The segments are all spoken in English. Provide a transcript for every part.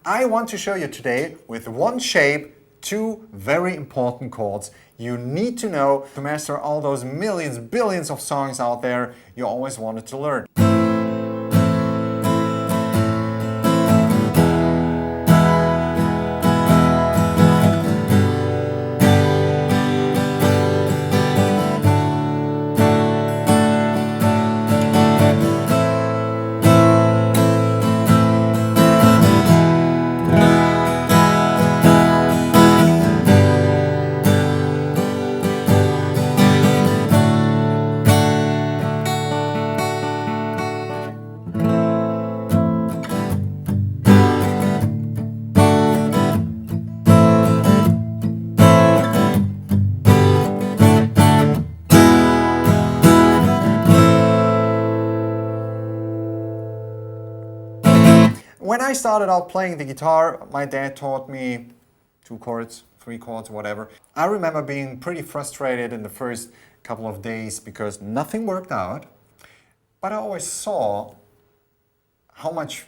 I want to show you today with one shape, two very important chords you need to know to master all those millions, billions of songs out there you always wanted to learn. When I started out playing the guitar, my dad taught me 2 chords, 3 chords, whatever. I remember being pretty frustrated in the first couple of days because nothing worked out. But I always saw how much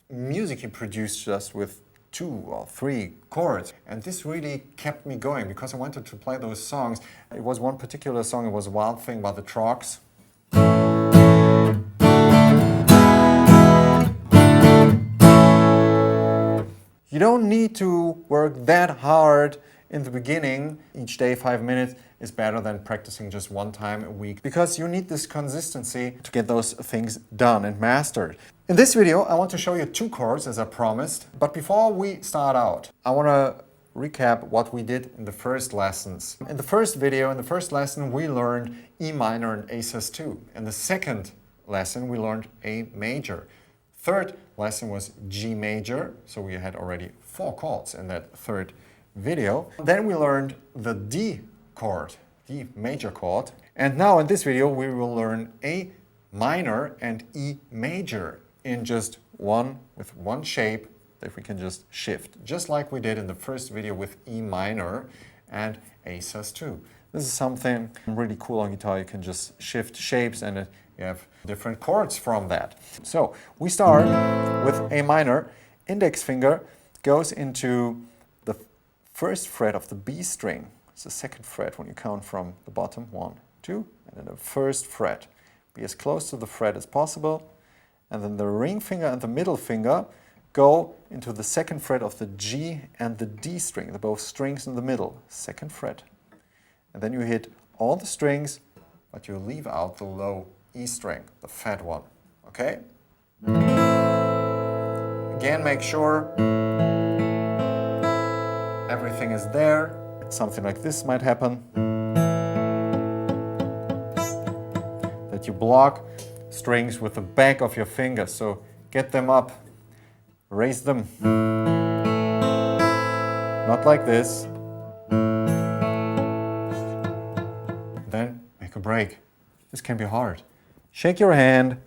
music he produced just with 2 or 3 chords. And this really kept me going because I wanted to play those songs. It was one particular song, it was Wild Thing by the Trogs. You don't need to work that hard in the beginning. Each day 5 minutes is better than practicing just one time a week because you need this consistency to get those things done and mastered. In this video, I want to show you 2 chords as I promised. But before we start out, I want to recap what we did in the first lessons. In the first video, in the first lesson, we learned E minor and A sus2. In the second lesson, we learned A major. Third lesson was G major, so we had already 4 chords in that third video. Then we learned the D chord, D major chord. And now in this video we will learn A minor and E major in just with one shape that we can just shift, just like we did in the first video with E minor and A sus2. This is something really cool on guitar. You can just shift shapes and you have different chords from that. So we start with A minor. Index finger goes into the first fret of the B string. It's the second fret when you count from the bottom. 1, 2, and then the first fret. Be as close to the fret as possible. And then the ring finger and the middle finger go into the second fret of the G and the D string. They're both strings in the middle, second fret. And then you hit all the strings, but you leave out the low E string, the fat one, okay? Again, make sure everything is there. Something like this might happen. That you block strings with the back of your finger, so get them up, raise them. Not like this. Then make a break. This can be hard. Shake your hand,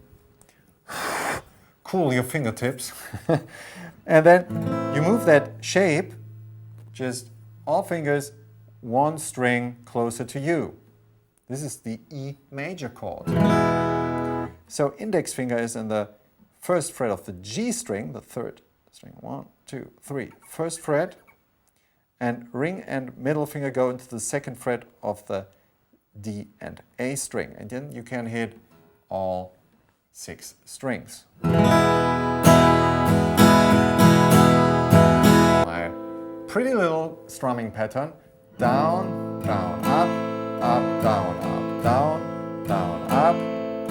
cool your fingertips, and then you move that shape, just all fingers, one string closer to you. This is the E major chord. So index finger is in the first fret of the G string, the third string, 1, 2, 3, first fret, and ring and middle finger go into the second fret of the D and A string, and then you can hit all 6 strings. My pretty little strumming pattern: down, down, up, up, down, up, down, down, up,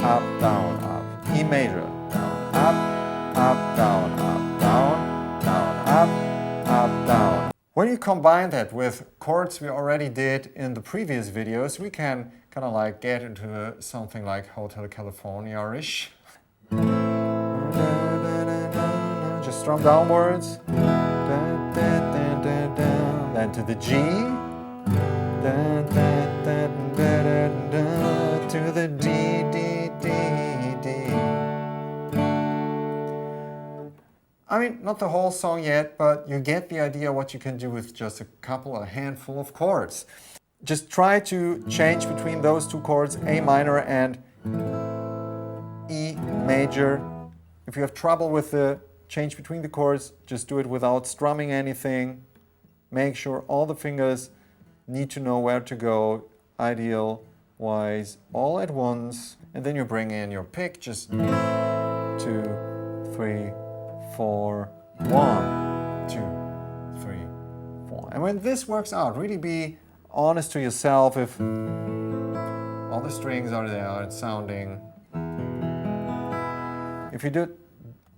up, down, up. E major, down, up, up, down, up, down, down, up, up, down. When you combine that with chords we already did in the previous videos, we can kind of like get into something like Hotel California-ish. Just strum downwards. Then to the G. To the D, D, D, D. I mean, not the whole song yet, but you get the idea what you can do with just a handful of chords. Just try to change between those 2 chords, A minor and E major. If you have trouble with the change between the chords, just do it without strumming anything. Make sure all the fingers need to know where to go, ideal wise, all at once. And then you bring in your pick, just 2, 3, 4, 1, 2, 3, 4. And when this works out, really be honest to yourself if all the strings are there, it's sounding. If you do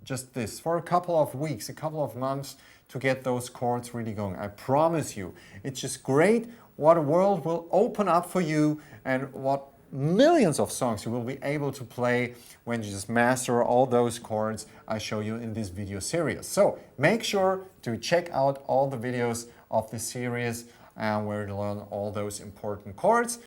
just this for a couple of weeks, a couple of months to get those chords really going, I promise you, it's just great what a world will open up for you and what millions of songs you will be able to play when you just master all those chords I show you in this video series. So make sure to check out all the videos of this series where you learn all those important chords.